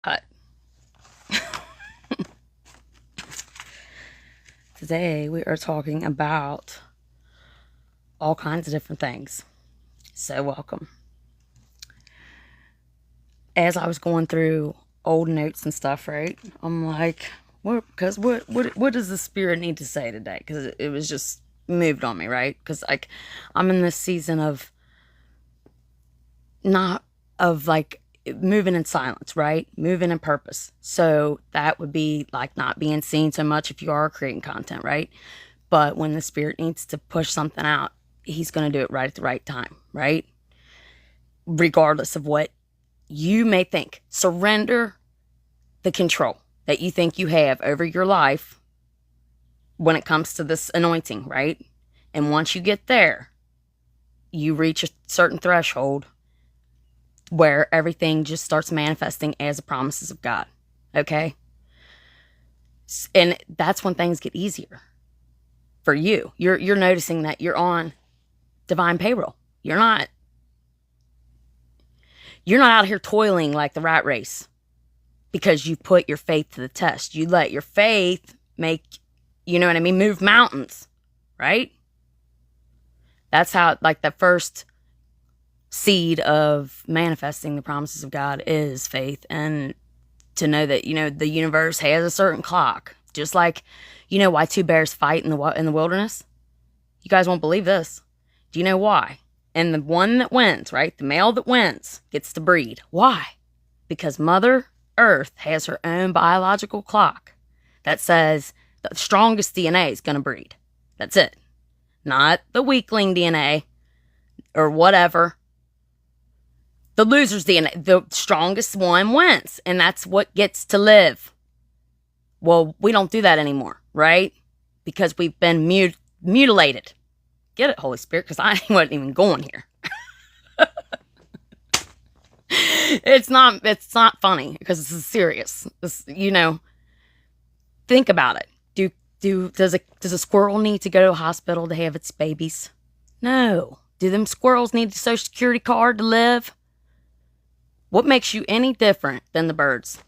Uh, Today we are talking about all kinds of different things. So welcome. As I was going through old notes and stuff, right? I'm like, what does the spirit need to say today? Because it was just moved on me, right? Because like I'm in this season of not of like moving in silence, right? Moving in purpose. So that would be like not being seen so much if you are creating content, right? But when the spirit needs to push something out, he's going to do it right at the right time, right? Regardless of what you may think. Surrender the control that you think you have over your life when it comes to this anointing, right? And once you get there, you reach a certain threshold where everything just starts manifesting as the promises of God. Okay? And that's when things get easier for you. You're noticing that you're on divine payroll. You're not out here toiling like the rat race because you put your faith to the test. You let your faith make, you know what I mean, move mountains, right? That's how, like, the first seed of manifesting the promises of God is faith, and to know that, you know, the universe has a certain clock. Just like, you know why two bears fight in the wilderness? You guys won't believe this. Do you know why? And the one that wins, right? The male that wins gets to breed. Why? Because Mother Earth has her own biological clock that says the strongest DNA is going to breed. That's it. Not the weakling DNA or whatever. The loser's DNA, the strongest one wins, and that's what gets to live. Well, we don't do that anymore, right? Because we've been mutilated. Get it, Holy Spirit, because I wasn't even going here. It's not funny because this is serious. This, you know, think about it. Does a squirrel need to go to a hospital to have its babies? No. Do them squirrels need a social security card to live? What makes you any different than the birds?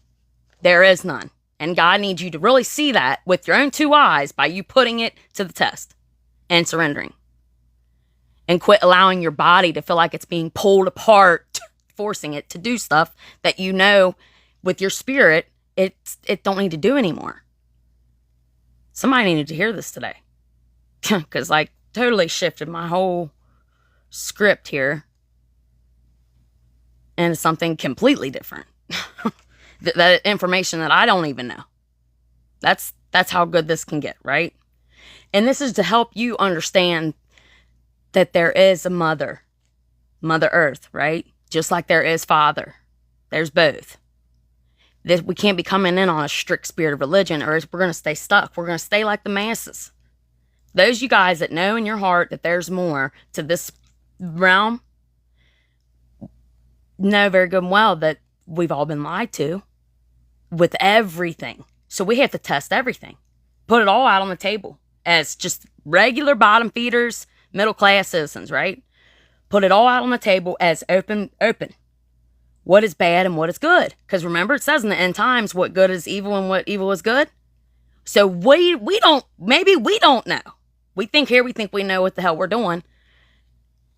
There is none. And God needs you to really see that with your own two eyes by you putting it to the test and surrendering. And quit allowing your body to feel like it's being pulled apart, forcing it to do stuff that you know with your spirit it don't need to do anymore. Somebody needed to hear this today. Because like totally shifted my whole script here into something completely different. That information that I don't even know. That's how good this can get, right? And this is to help you understand that there is a Mother Earth, right? Just like there is Father. There's both. That we can't be coming in on a strict spirit of religion, or we're going to stay stuck. We're going to stay like the masses. Those you guys that know in your heart that there's more to this realm know very good and well that we've all been lied to with everything. So we have to test everything. Put it all out on the table as just regular bottom feeders, middle class citizens, right? Put it all out on the table as open. What is bad and what is good. Because remember, it says in the end times what good is evil and what evil is good. So we don't know. We think we know what the hell we're doing.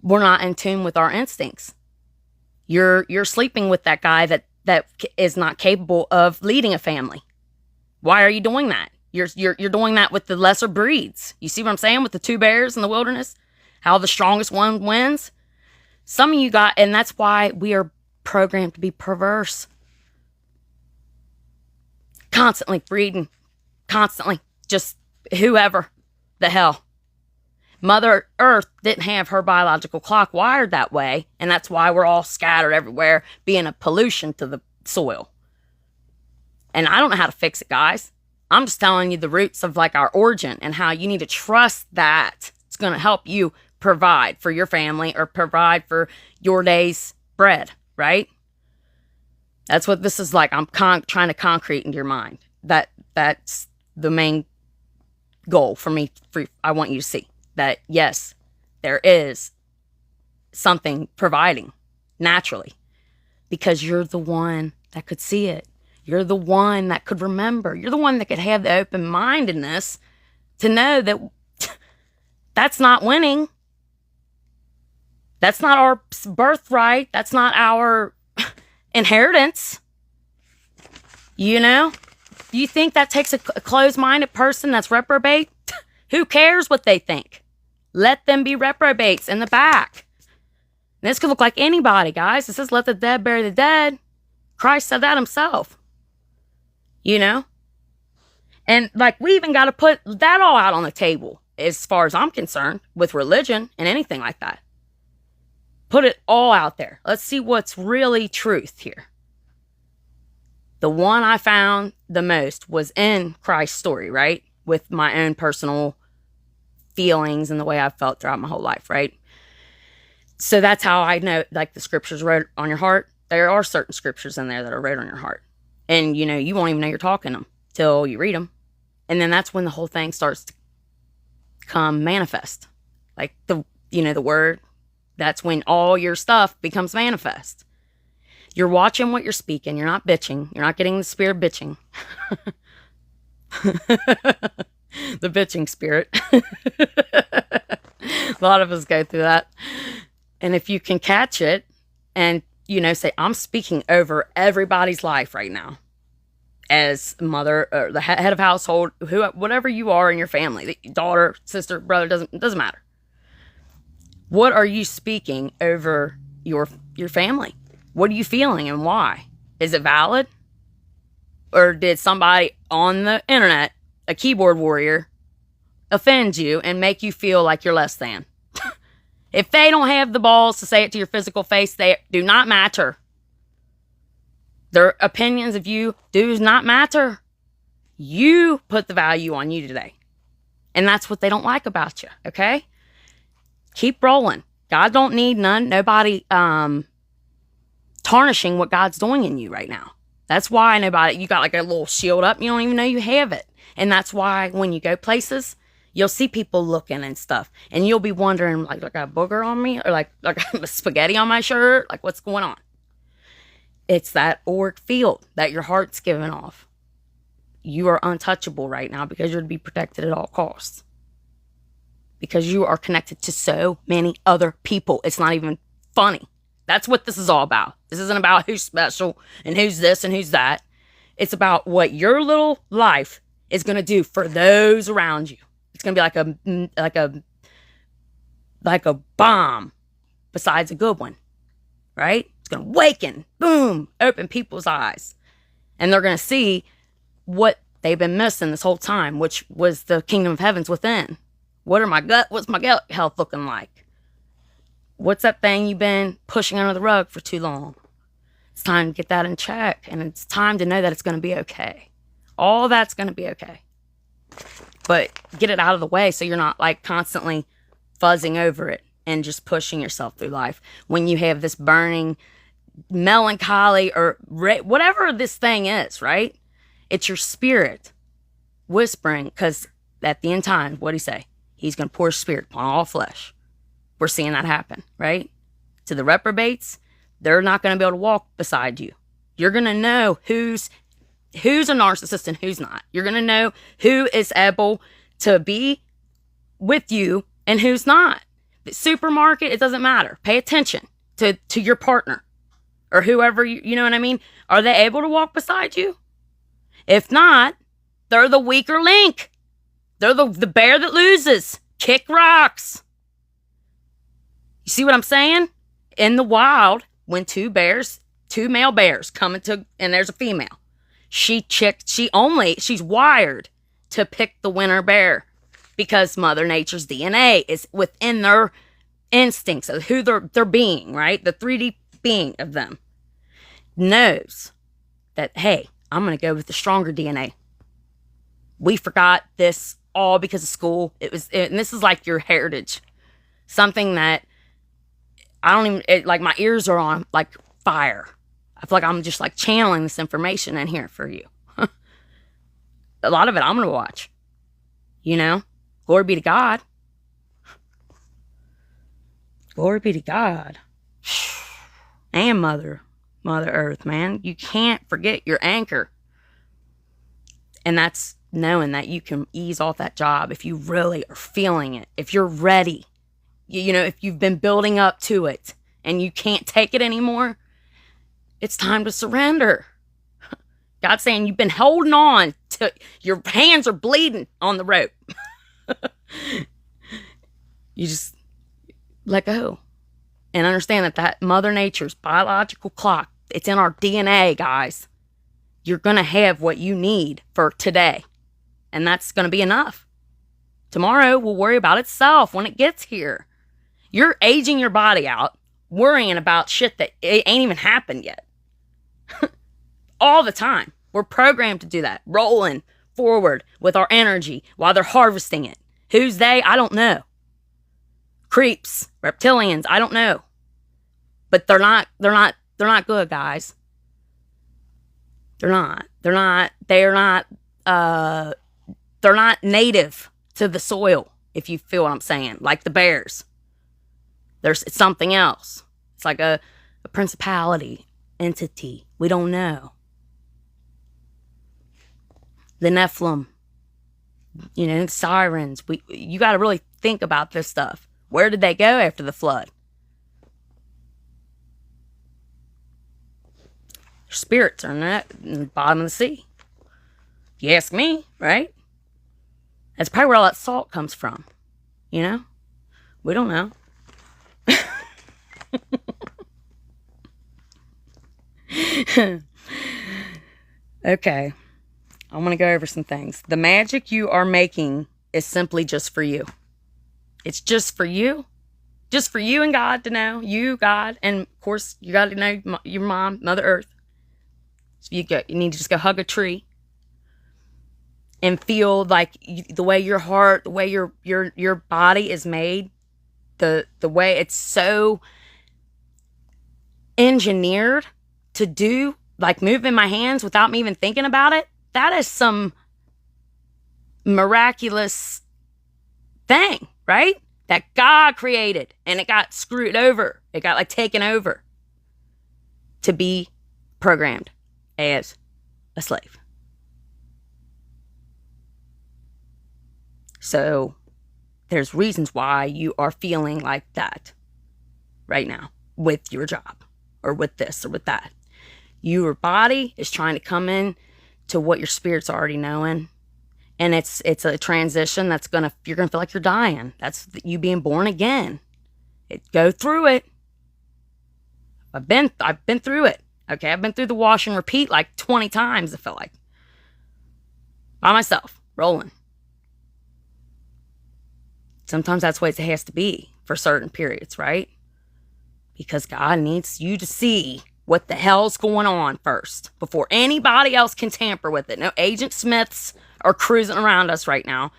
We're not in tune with our instincts. You're sleeping with that guy that is not capable of leading a family. Why are you doing that? You're doing that with the lesser breeds. You see what I'm saying with the two bears in the wilderness? How the strongest one wins? Some of you got, and that's why we are programmed to be perverse. Constantly breeding. Constantly. Just whoever the hell. Mother Earth didn't have her biological clock wired that way, and that's why we're all scattered everywhere, being a pollution to the soil. And I don't know how to fix it, guys. I'm just telling you the roots of like our origin and how you need to trust that it's going to help you provide for your family or provide for your day's bread, right? That's what this is like. I'm trying to concrete into your mind. That's the main goal for me. I want you to see that, yes, there is something providing naturally because you're the one that could see it. You're the one that could remember. You're the one that could have the open-mindedness to know that that's not winning. That's not our birthright. That's not our inheritance. You know? You think that takes a closed-minded person that's reprobate? Who cares what they think? Let them be reprobates in the back. And this could look like anybody, guys. It says, let the dead bury the dead. Christ said that himself. You know? And like, we even got to put that all out on the table, as far as I'm concerned, with religion and anything like that. Put it all out there. Let's see what's really truth here. The one I found the most was in Christ's story, right? With my own personal feelings and the way I've felt throughout my whole life, right? So that's how I know, like, the scriptures wrote on your heart. There are certain scriptures in there that are wrote on your heart. And, you know, you won't even know you're talking them till you read them. And then that's when the whole thing starts to come manifest. Like, the word, that's when all your stuff becomes manifest. You're watching what you're speaking. You're not bitching. You're not getting the spirit bitching. The bitching spirit. A lot of us go through that. And if you can catch it and, you know, say, I'm speaking over everybody's life right now. As mother or the head of household, whatever you are in your family, daughter, sister, brother, doesn't matter. What are you speaking over your family? What are you feeling and why? Is it valid? Or did somebody on the internet, a keyboard warrior, offend you and make you feel like you're less than? If they don't have the balls to say it to your physical face, they do not matter. Their opinions of you do not matter. You put the value on you today. And that's what they don't like about you, okay? Keep rolling. God don't need none. Nobody tarnishing what God's doing in you right now. That's why nobody, you got like a little shield up. You don't even know you have it. And that's why when you go places, you'll see people looking and stuff. And you'll be wondering, like a booger on me? Or like spaghetti on my shirt? Like, what's going on? It's that auric field that your heart's giving off. You are untouchable right now because you're to be protected at all costs. Because you are connected to so many other people. It's not even funny. That's what this is all about. This isn't about who's special and who's this and who's that. It's about what your little life is going to do for those around you. It's going to be like a bomb besides a good one, right? It's going to awaken, boom, open people's eyes. And they're going to see what they've been missing this whole time, which was the kingdom of heaven's within. What's my gut health looking like? What's that thing you've been pushing under the rug for too long? It's time to get that in check. And it's time to know that it's going to be okay. All that's going to be okay. But get it out of the way so you're not like constantly fuzzing over it and just pushing yourself through life. When you have this burning melancholy or whatever this thing is, right? It's your spirit whispering, because at the end time, what'd he say? He's going to pour his spirit upon all flesh. We're seeing that happen, right? To the reprobates, they're not going to be able to walk beside you. You're going to know who's a narcissist and who's not. You're going to know who is able to be with you and who's not. The supermarket, it doesn't matter. Pay attention to your partner or whoever, you know what I mean? Are they able to walk beside you? If not, they're the weaker link. They're the bear that loses. Kick rocks. You see what I'm saying? In the wild, when two male bears come into, and there's a female, she's wired to pick the winner bear because Mother Nature's DNA is within their instincts of who they're being, right? The 3D being of them knows that, hey, I'm going to go with the stronger DNA. We forgot this all because of school. And this is like your heritage. Something that like my ears are on like fire. I feel like I'm just like channeling this information in here for you. A lot of it I'm going to watch. You know? Glory be to God. Glory be to God. And Mother Earth, man. You can't forget your anchor. And that's knowing that you can ease off that job if you really are feeling it, if you're ready. You know, if you've been building up to it and you can't take it anymore, it's time to surrender. God's saying you've been holding on to, your hands are bleeding on the rope. You just let go and understand that Mother Nature's biological clock, it's in our DNA, guys. You're going to have what you need for today, and that's going to be enough. Tomorrow will worry about itself when it gets here. You're aging your body out, worrying about shit that it ain't even happened yet. All the time. We're programmed to do that, rolling forward with our energy while they're harvesting it. Who's they? I don't know. Creeps, reptilians, I don't know. But they're not good, guys. They're not native to the soil, if you feel what I'm saying, like the bears. It's something else. It's like a principality, entity. We don't know. The Nephilim, you know, sirens. You got to really think about this stuff. Where did they go after the flood? Spirits are in the bottom of the sea. You ask me, right? That's probably where all that salt comes from. You know? We don't know. Okay. I want to go over some things. The magic you are making is simply just for you. It's just for you. Just for you and God to know. You, God, and of course, you got to know your mom, Mother Earth. So you need to just go hug a tree and feel like the way your heart, the way your body is made, the way it's so engineered to do, like moving my hands without me even thinking about it. That is some miraculous thing, right? That God created, and it got screwed over. It got like taken over to be programmed as a slave. So there's reasons why you are feeling like that right now with your job or with this or with that. Your body is trying to come in to what your spirit's already knowing. And it's a transition you're gonna feel like you're dying. That's you being born again. Go through it. I've been through it. Okay, I've been through the wash and repeat like 20 times, I felt like. By myself, rolling. Sometimes that's what it has to be for certain periods, right? Because God needs you to see what the hell's going on first before anybody else can tamper with it. No Agent Smiths are cruising around us right now.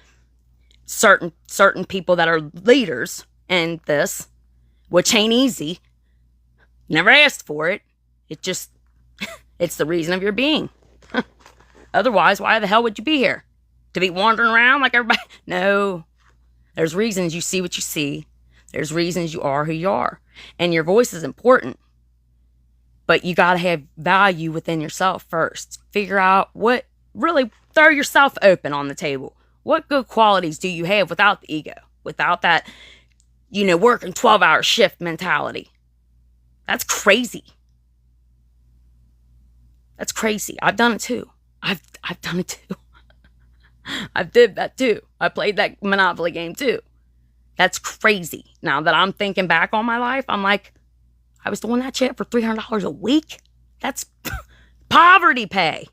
Certain people that are leaders in this, which ain't easy. Never asked for it. It just, it's the reason of your being. Otherwise, why the hell would you be here? To be wandering around like everybody? No. There's reasons you see what you see. There's reasons you are who you are. And your voice is important. But you got to have value within yourself first. Figure out really throw yourself open on the table. What good qualities do you have without the ego? Without that, working 12-hour shift mentality. That's crazy. That's crazy. I've done it too. I've done it too. I did that too. I played that Monopoly game too. That's crazy. Now that I'm thinking back on my life, I'm like, I was doing that shit for $300 a week? That's poverty pay.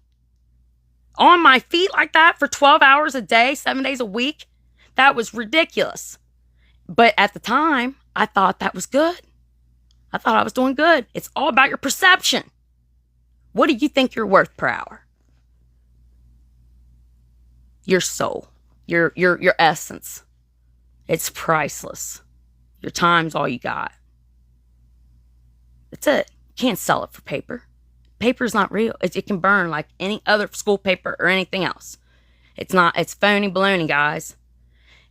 On my feet like that for 12 hours a day, 7 days a week? That was ridiculous. But at the time, I thought that was good. I thought I was doing good. It's all about your perception. What do you think you're worth per hour? Your soul, your essence. It's priceless. Your time's all you got. That's it. You can't sell it for paper. Paper is not real. It can burn like any other school paper or anything else. It's phony baloney, guys.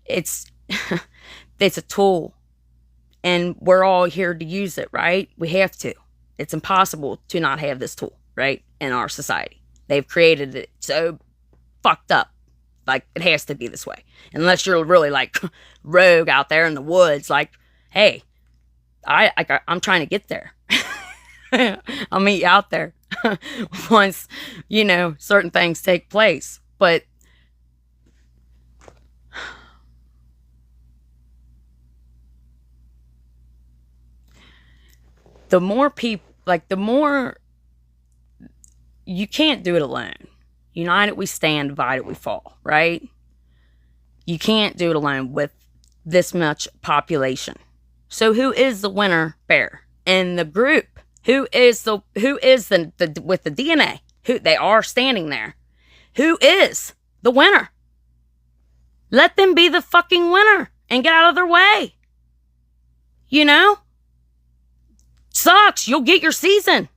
It's a tool. And we're all here to use it, right? We have to. It's impossible to not have this tool, right? In our society. They've created it so fucked up. Like, it has to be this way. Unless you're really, like, rogue out there in the woods. Like, hey, I'm trying to get there. I'll meet you out there once, certain things take place. But the more people, you can't do it alone. United we stand, divided we fall, right? You can't do it alone with this much population. So who is the winner bear in the group? Who is the with the DNA? Who they are standing there? Who is the winner? Let them be the fucking winner and get out of their way. Sucks. You'll get your season.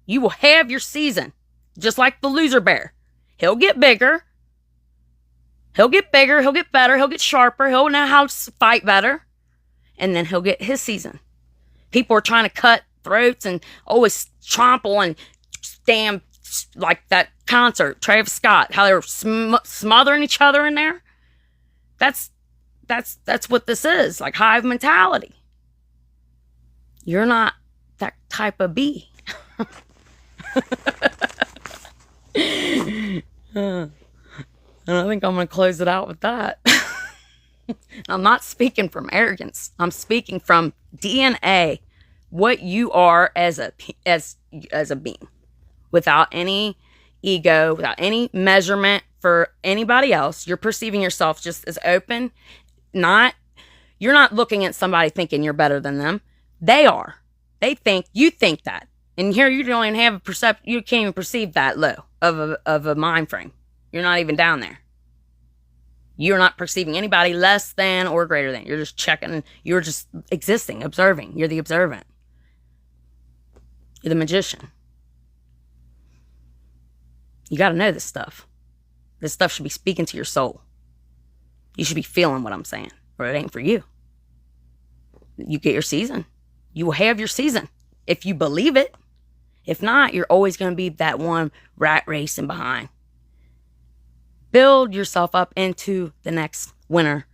You will have your season. Just like the loser bear. He'll get bigger. He'll get bigger. He'll get better. He'll get sharper. He'll know how to fight better. And then he'll get his season. People are trying to cut throats and always trample and damn, like that concert, Travis Scott, how they were smothering each other in there. That's what this is, like hive mentality. You're not that type of bee. And I think I'm going to close it out with that. I'm not speaking from arrogance. I'm speaking from DNA, what you are as a being, without any ego, without any measurement for anybody else. You're perceiving yourself just as open. You're not looking at somebody thinking you're better than them. They are. You think that. And here you don't even have a perception. You can't even perceive that low of a mind frame. You're not even down there. You're not perceiving anybody less than or greater than. You're just checking. You're just existing, observing. You're the observant. You're the magician. You got to know this stuff. This stuff should be speaking to your soul. You should be feeling what I'm saying, or it ain't for you. You get your season. You will have your season if you believe it. If not, you're always going to be that one rat racing behind. Build yourself up into the next winner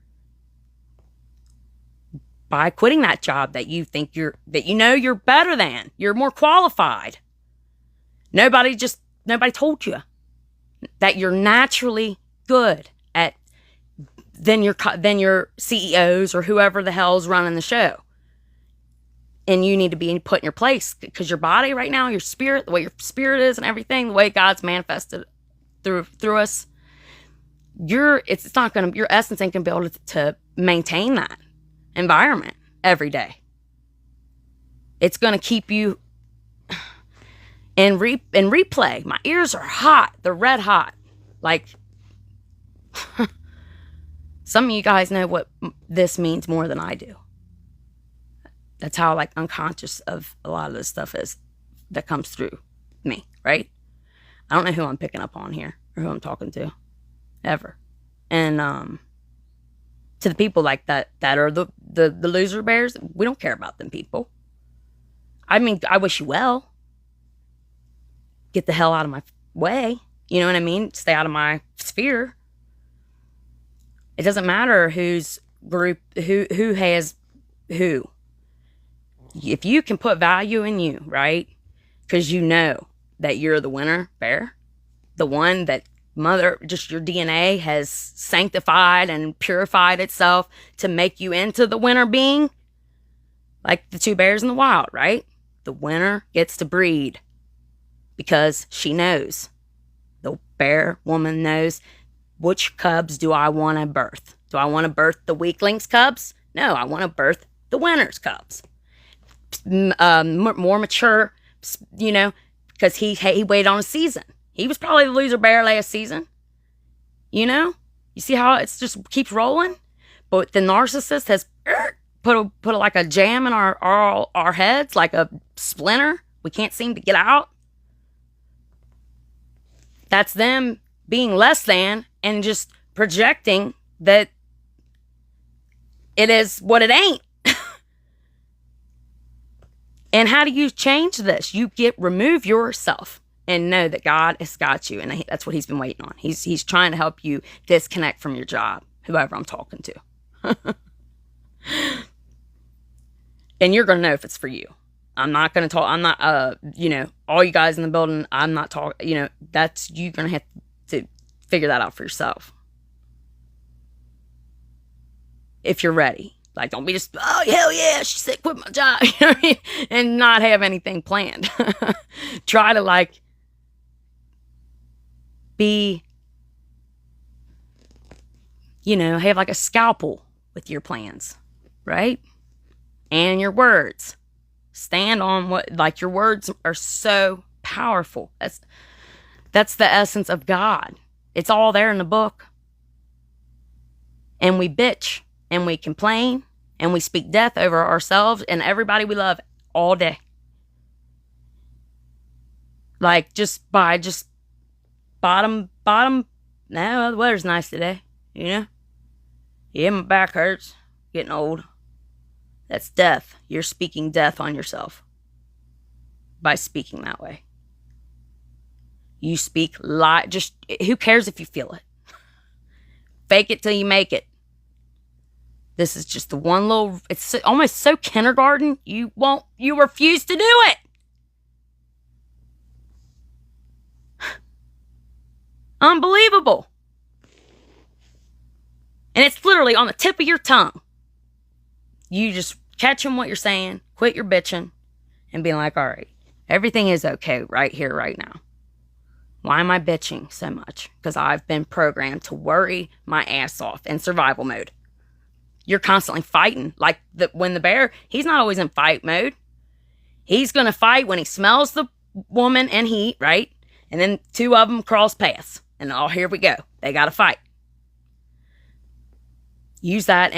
by quitting that job that you think you're better than. You're more qualified. Nobody told you that you're naturally good at than your CEOs or whoever the hell's running the show. And you need to be put in your place because your body right now, your spirit, the way your spirit is and everything, the way God's manifested through us, your essence ain't gonna be able to maintain that environment every day. It's gonna keep you in replay. My ears are hot. They're red hot. Like, some of you guys know what this means more than I do. That's how unconscious of a lot of this stuff is that comes through me, right? I don't know who I'm picking up on here or who I'm talking to, ever. And to the people like that are the loser bears, we don't care about them people. I mean, I wish you well. Get the hell out of my way. You know what I mean? Stay out of my sphere. It doesn't matter whose group, who has who. If you can put value in you, right? Because you know that you're the winner bear, the one that just your DNA has sanctified and purified itself to make you into the winner being, like the two bears in the wild, right? The winner gets to breed because she knows. The bear woman knows, which cubs do I want to birth? Do I want to birth the weaklings' cubs? No, I want to birth the winner's cubs. More mature, because he waited on a season. He was probably the loser bear last season. You see how it just keeps rolling? But the narcissist has put like a jam in our heads, like a splinter. We can't seem to get out. That's them being less than and just projecting that it is what it ain't. And how do you change this? You remove yourself. and know that God has got you, and that's what he's been waiting on. He's trying to help you disconnect from your job, whoever I'm talking to. And you're going to know if it's for you. I'm not going to talk. I'm not, all you guys in the building, I'm not talking, that's, you're going to have to figure that out for yourself. If you're ready. Like, don't be just, oh, hell yeah, she said quit my job, and not have anything planned. Try to, be, have a scalpel with your plans, right? And your words. Stand on what, your words are so powerful. That's the essence of God. It's all there in the book. And we bitch, and we complain, and we speak death over ourselves and everybody we love all day. Just bottom, no, the weather's nice today, Yeah, my back hurts, getting old. That's death. You're speaking death on yourself by speaking that way. You speak lie. Just, who cares if you feel it? Fake it till you make it. This is just the one little, it's almost so kindergarten, you refuse to do it. Unbelievable. And it's literally on the tip of your tongue. You just catching what you're saying, quit your bitching, and being like, all right, everything is okay right here, right now. Why am I bitching so much? Because I've been programmed to worry my ass off in survival mode. You're constantly fighting. When the bear, he's not always in fight mode. He's going to fight when he smells the woman and heat, right? And then two of them cross paths. And here we go. They got to fight. Use that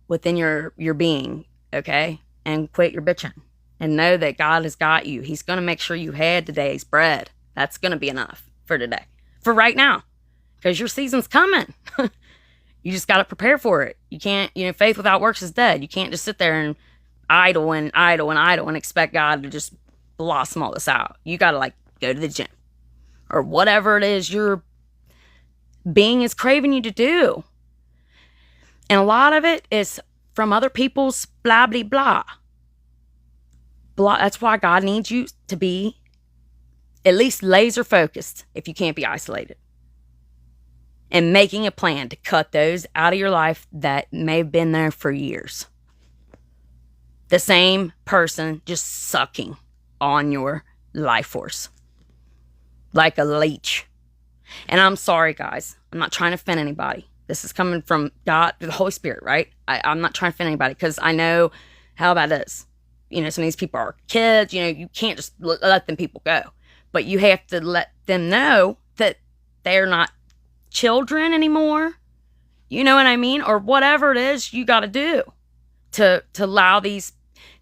within your being, okay? And quit your bitching. And know that God has got you. He's going to make sure you had today's bread. That's going to be enough for today. For right now. Because your season's coming. You just got to prepare for it. You can't, faith without works is dead. You can't just sit there and idle and expect God to just blossom all this out. You got to go to the gym or whatever it is your being is craving you to do. And a lot of it is from other people's blah, blah, blah. That's why God needs you to be at least laser focused if you can't be isolated. And making a plan to cut those out of your life that may have been there for years. The same person just sucking on your life force. Like a leech. And I'm sorry, guys. I'm not trying to offend anybody. This is coming from God, the Holy Spirit, right? I'm not trying to offend anybody because I know how that is. Some of these people are kids. You can't just let them people go. But you have to let them know that they're not children anymore, you know what I mean, or whatever it is you got to do to allow these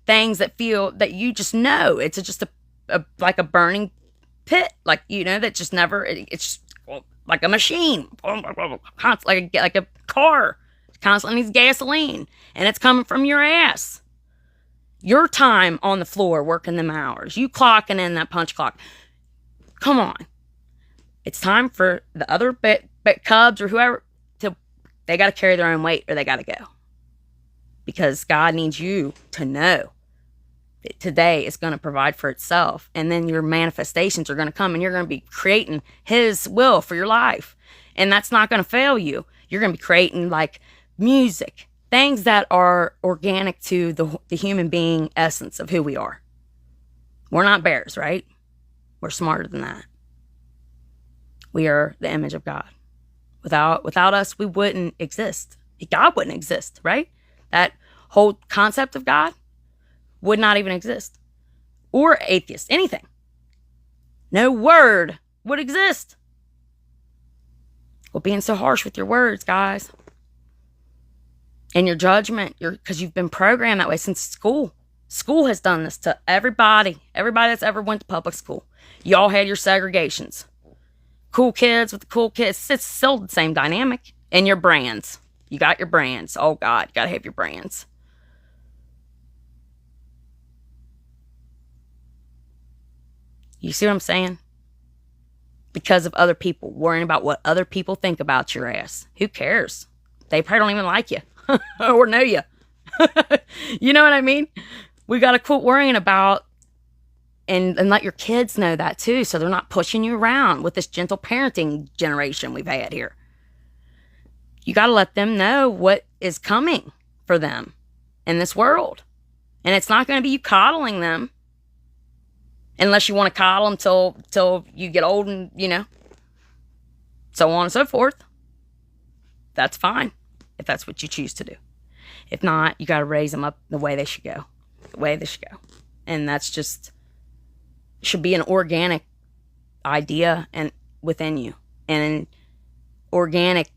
things that feel that you just know it's just a burning pit, that just never, it's just like a machine, like a car constantly needs gasoline, and it's coming from your ass. Your time on the floor working them hours, you clocking in that punch clock. Come on. It's time for the other Cubs or whoever they got to carry their own weight or they got to go. Because God needs you to know that today is going to provide for itself. And then your manifestations are going to come and you're going to be creating His will for your life. And that's not going to fail you. You're going to be creating music, things that are organic to the human being essence of who we are. We're not bears, right? We're smarter than that. We are the image of God. Without us, we wouldn't exist. God wouldn't exist, right? That whole concept of God would not even exist. Or atheist, anything. No word would exist. Well, being so harsh with your words, guys. And your judgment, because you've been programmed that way since school. School has done this to everybody that's ever went to public school. Y'all had your segregations. Cool kids with the cool kids. It's still the same dynamic. And your brands. You got your brands. Oh, God, you got to have your brands. You see what I'm saying? because of other people, worrying about what other people think about your ass. Who cares? They probably don't even like you or know you. You know what I mean? We got to quit worrying about and let your kids know that too, so they're not pushing you around with this gentle parenting generation we've had here. You got to let them know what is coming for them in this world. And it's not going to be you coddling them, unless you want to coddle them till you get old and, so on and so forth. That's fine, if that's what you choose to do. If not, you got to raise them up the way they should go. And that's just, should be an organic idea and within you. And an organic,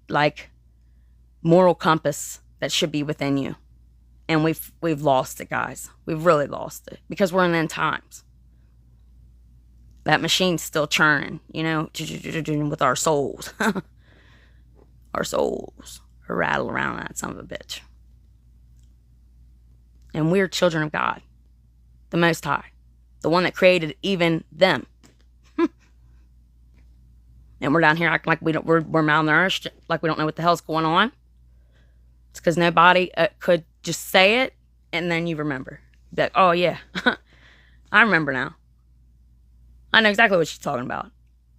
moral compass that should be within you. And we've lost it, guys. We've really lost it, because we're in the end times. That machine's still churning, with our souls. Our souls are rattled around that son of a bitch. And we're children of God, the Most High, the one that created even them. And we're down here acting like we're malnourished, like we don't know what the hell's going on. It's because nobody could just say it, and then you remember. That, oh yeah, I remember now. I know exactly what she's talking about.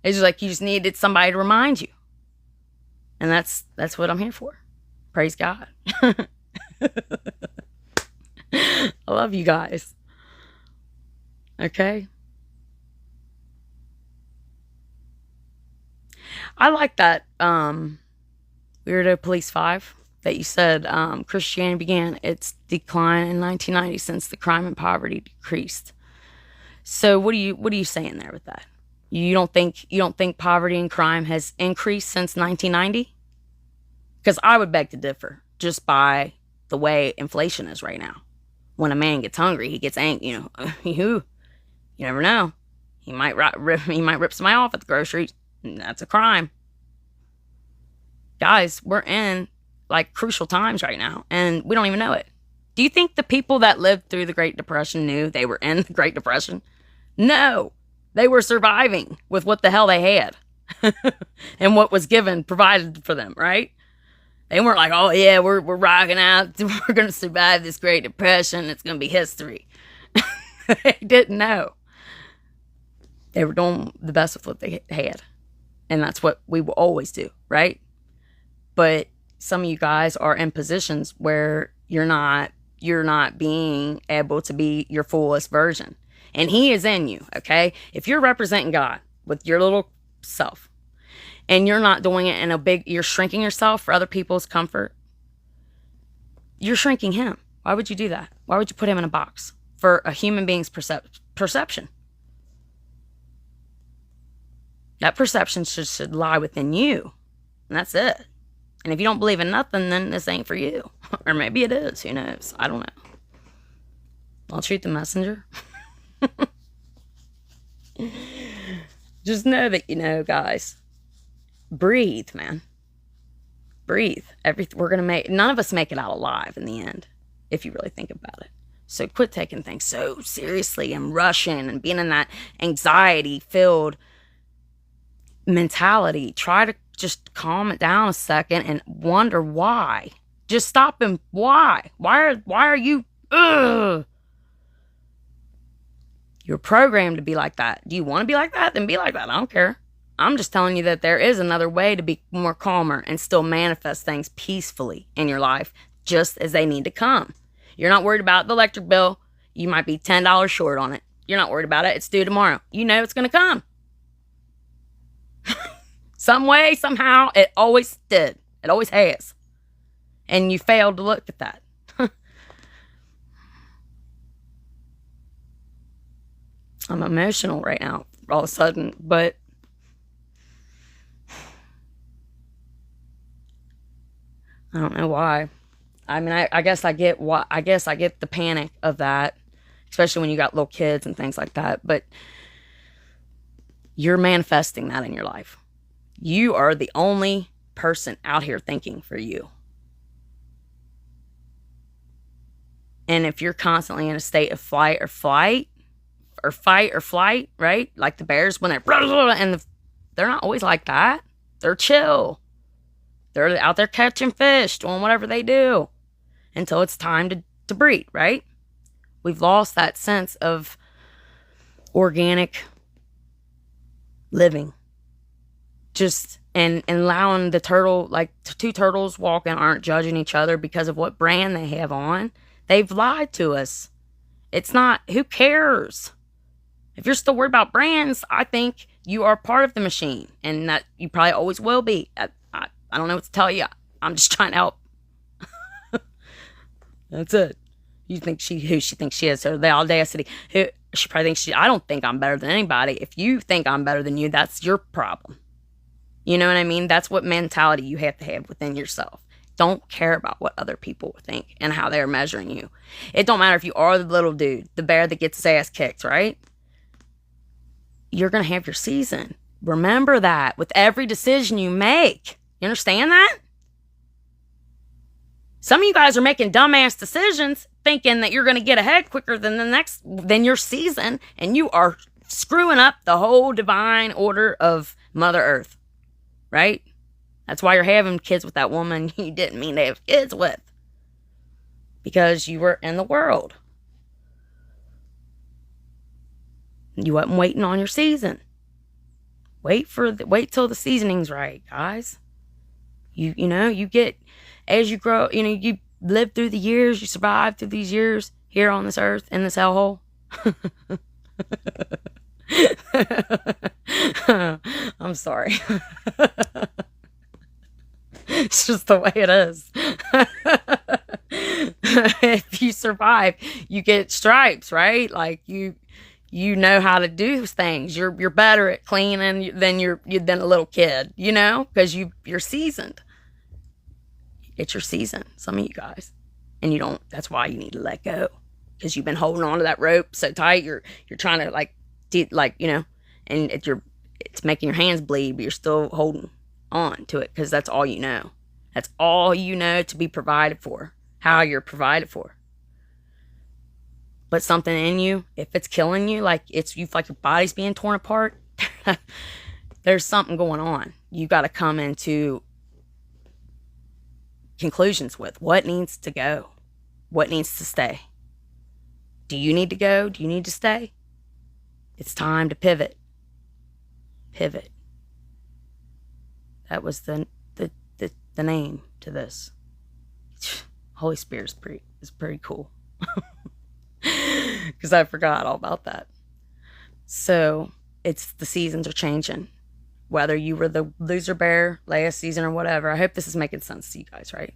It's just like you just needed somebody to remind you. And that's what I'm here for. Praise God. I love you guys. Okay? I like that Weirdo Police 5 that you said Christianity began its decline in 1990 since the crime and poverty decreased. So what are you saying there with that? You don't think poverty and crime has increased since 1990? Because I would beg to differ, just by the way inflation is right now. When a man gets hungry, he gets angry. You never know. He might rip somebody off at the grocery. That's a crime. Guys, we're in crucial times right now, and we don't even know it. Do you think the people that lived through the Great Depression knew they were in the Great Depression? No, they were surviving with what the hell they had and what was provided for them, right? They weren't like, oh yeah, we're rocking out. We're going to survive this Great Depression. It's going to be history. They didn't know. They were doing the best with what they had. And that's what we will always do, right? But some of you guys are in positions where you're not being able to be your fullest version. And he is in you, okay? If you're representing God with your little self, and you're not doing it in you're shrinking yourself for other people's comfort, you're shrinking him. Why would you do that? Why would you put him in a box for a human being's perception? That perception should lie within you. And that's it. And if you don't believe in nothing, then this ain't for you. Or maybe it is. Who knows? I don't know. I'll treat the messenger. Just know that, guys. Breathe, man. Breathe. We're going to none of us make it out alive in the end, if you really think about it. So quit taking things so seriously and rushing and being in that anxiety-filled mentality. Try to just calm it down a second and wonder why. Just stop and why? Why are you? Ugh. You're programmed to be like that. Do you want to be like that? Then be like that. I don't care. I'm just telling you that there is another way to be more calmer and still manifest things peacefully in your life, just as they need to come. You're not worried about the electric bill. You might be $10 short on it. You're not worried about it. It's due tomorrow. You know it's going to come. Some way, somehow, it always did. It always has. And you failed to look at that. I'm emotional right now, all of a sudden, but I don't know why. I mean, I guess I get the panic of that, especially when you got little kids and things like that. But you're manifesting that in your life. You are the only person out here thinking for you. And if you're constantly in a state of fight or flight, right? Like the bears when they're and the They're not always like that. They're chill. They're out there catching fish, doing whatever they do until it's time to breed, right? We've lost that sense of organic living. Just and allowing the turtle, like two turtles walking, aren't judging each other because of what brand they have on. They've lied to us. It's not, who cares? If you're still worried about brands, I think you are part of the machine, and that you probably always will be. I don't know what to tell you. I'm just trying to help. That's it. You think who she thinks she is, so the audacity. She probably thinks I don't think I'm better than anybody. If you think I'm better than you, that's your problem. You know what I mean? That's what mentality you have to have within yourself. Don't care about what other people think and how they're measuring you. It don't matter if you are the little dude, the bear that gets his ass kicked, right? You're going to have your season. Remember that with every decision you make. You understand that? Some of you guys are making dumbass decisions thinking that you're going to get ahead quicker than your season, and you are screwing up the whole divine order of Mother Earth. Right? That's why you're having kids with that woman you didn't mean to have kids with. Because you were in the world. You wasn't waiting on your season. Wait till the seasoning's right, guys. You get, as you grow, you live through the years, you survive through these years here on this earth, in this hellhole. I'm sorry. It's just the way it is. If you survive, you get stripes, right? Like you know how to do things. You're better at cleaning than a little kid, because you're seasoned. It's your season, some of you guys, and you don't. That's why you need to let go, because you've been holding on to that rope so tight. You're trying to and it's making your hands bleed, but you're still holding on to it because that's all you know. That's all you know to be provided for, how you're provided for. But something in you, if it's killing you, like you like your body's being torn apart, there's something going on. You got to come into conclusions with what needs to go, what needs to stay. Do you need to go? Do you need to stay? It's time to pivot. Pivot. That was the name to this. Holy Spirit is pretty cool. Because I forgot all about that. So it's the seasons are changing. Whether you were the loser bear last season or whatever, I hope this is making sense to you guys, right?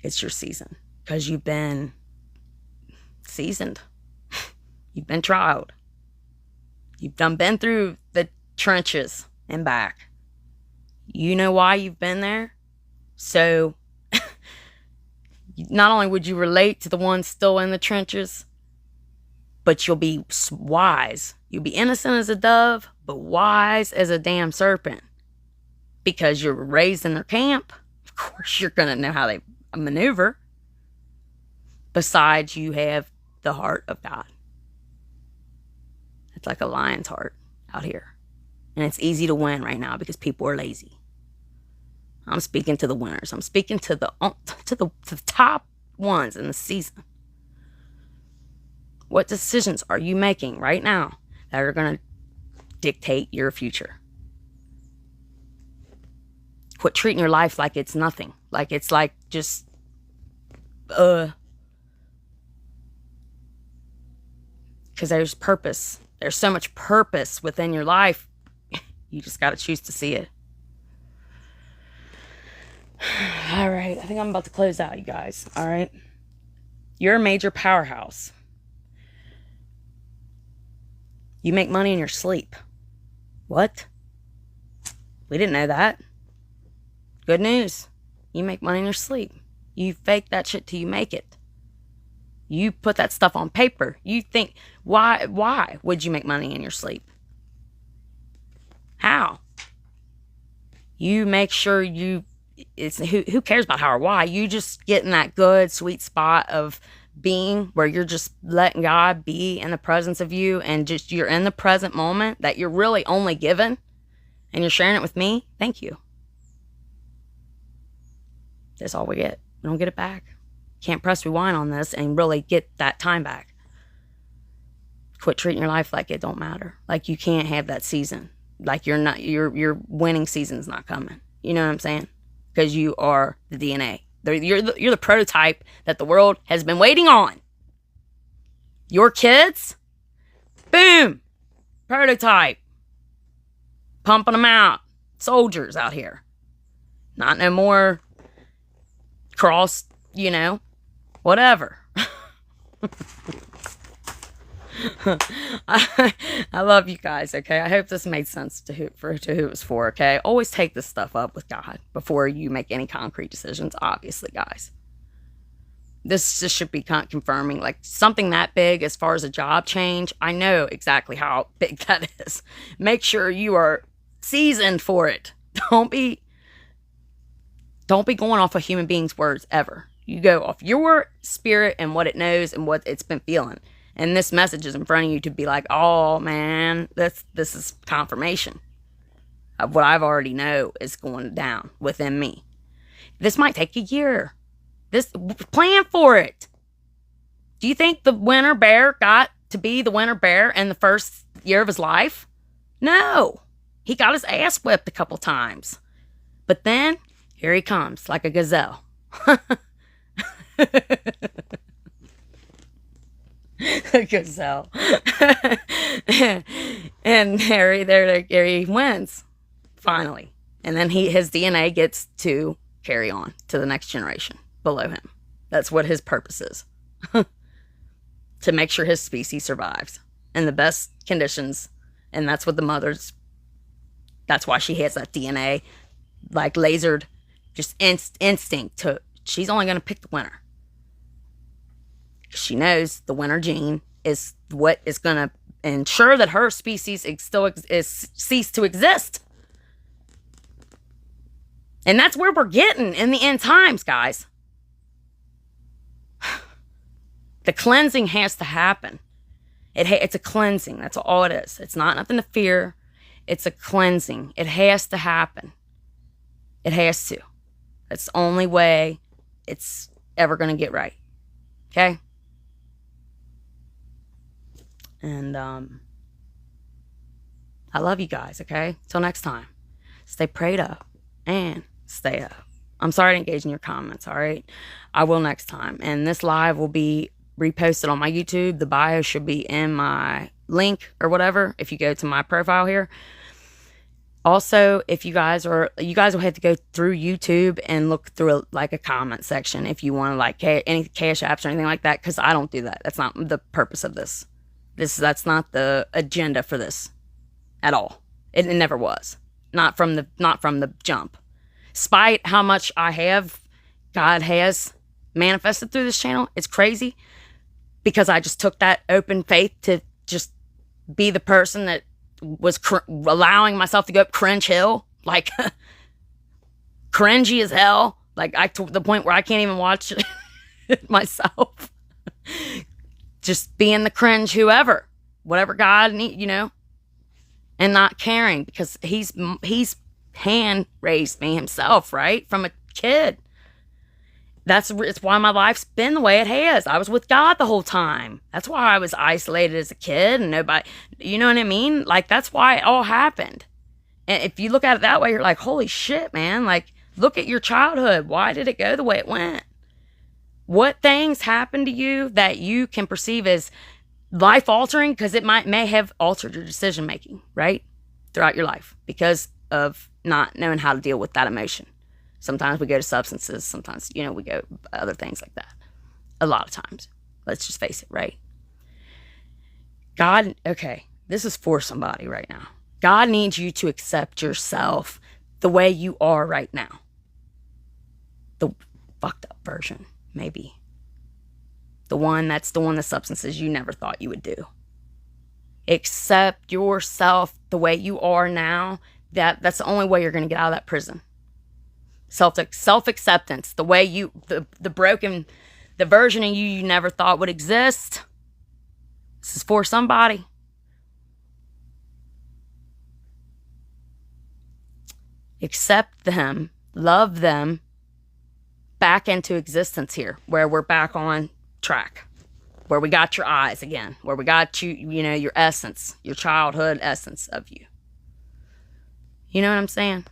It's your season because you've been seasoned. You've been trialed. You've been through the trenches and back. You know why you've been there? So not only would you relate to the ones still in the trenches, but you'll be wise. You'll be innocent as a dove, but wise as a damn serpent. Because you're raised in their camp. Of course, you're going to know how they maneuver. Besides, you have the heart of God. It's like a lion's heart out here. And it's easy to win right now because people are lazy. I'm speaking to the winners. I'm speaking to the top ones in the season. What decisions are you making right now that are going to dictate your future? Quit treating your life like it's nothing. Like it's like just, because there's purpose. There's so much purpose within your life. You just got to choose to see it. All right. I think I'm about to close out, you guys. All right. You're a major powerhouse. You make money in your sleep. What? We didn't know that. Good news. You make money in your sleep. You fake that shit till you make it. You put that stuff on paper. You think, why would you make money in your sleep? How? You make sure who cares about how or why? You just get in that good, sweet spot of being where you're just letting God be in the presence of you and just you're in the present moment that you're really only given. and you're sharing it with me, thank you. That's all we get. We don't get it back. Can't press rewind on this and really get that time back. Quit treating your life like it don't matter. Like you can't have that season. Like your winning season's not coming. You know what I'm saying? Because you are the DNA. You're the prototype that the world has been waiting on. Your kids, boom, prototype. Pumping them out. Soldiers out here. Not no more cross, whatever. I love you guys, okay? I hope this made sense to who it was for, okay? Always take this stuff up with God before you make any concrete decisions, obviously, guys. This just should be confirming, like, something that big as far as a job change. I know exactly how big that is. Make sure you are seasoned for it. Don't be going off a human being's words ever. You go off your spirit and what it knows and what it's been feeling. And this message is in front of you to be like, oh man, this is confirmation of what I've already know is going down within me. This might take a year. Plan for it. Do you think the winter bear got to be the winter bear in the first year of his life? No. He got his ass whipped a couple times. But then, here he comes, like a gazelle. A gazelle. And there he wins, finally. And then his DNA gets to carry on to the next generation below him. That's what his purpose is. To make sure his species survives in the best conditions. And that's what that's why she has that DNA, like lasered, just instinct to, she's only going to pick the winner. She knows the winner gene is what is going to ensure that her species cease to exist. And that's where we're getting in the end times, guys. The cleansing has to happen. It's a cleansing. That's all it is. It's not nothing to fear. It's a cleansing. It has to happen. It has to. That's the only way it's ever going to get right. Okay? And I love you guys, okay? Till next time. Stay prayed up and stay up. I'm sorry to engage in your comments, all right? I will next time. And this live will be reposted on my YouTube. The bio should be in my link or whatever if you go to my profile here. Also, if you guys will have to go through YouTube and look through a comment section if you want to any cash apps or anything like that, because I don't do that. That's not the purpose of this. That's not the agenda for this at all. It never was. Not from the jump. Despite how much God has manifested through this channel, it's crazy because I just took that open faith to just be the person that was allowing myself to go up cringe hill, like cringy as hell, like to the point where I can't even watch it myself. Just being the cringe whatever God need, and not caring because he's hand raised me himself, right, from a kid. It's why my life's been the way it has. I was with God the whole time. That's why I was isolated as a kid and nobody, you know what I mean? Like, that's why it all happened. And if you look at it that way, you're like, holy shit, man. Like, look at your childhood. Why did it go the way it went? What things happened to you that you can perceive as life-altering? Because it may have altered your decision-making, right? Throughout your life because of not knowing how to deal with that emotion. Sometimes we go to substances. Sometimes, we go other things like that. A lot of times. Let's just face it, right? God, okay, this is for somebody right now. God needs you to accept yourself the way you are right now. The fucked up version, maybe. The substances you never thought you would do. Accept yourself the way you are now. That's the only way you're going to get out of that prison. Self-acceptance, the way the broken, the version of you never thought would exist. This is for somebody. accept them, love them back into existence here, where we're back on track, where we got your eyes again, where we got you, your essence, your childhood essence of you. You know what I'm saying?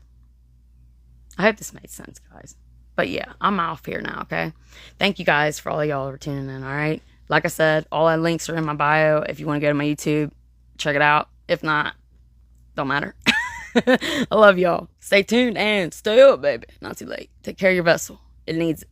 I hope this made sense, guys. But yeah, I'm off here now, okay? Thank you guys for all of y'all for tuning in, all right? Like I said, all our links are in my bio. If you want to go to my YouTube, check it out. If not, don't matter. I love y'all. Stay tuned and stay up, baby. Not too late. Take care of your vessel. It needs it.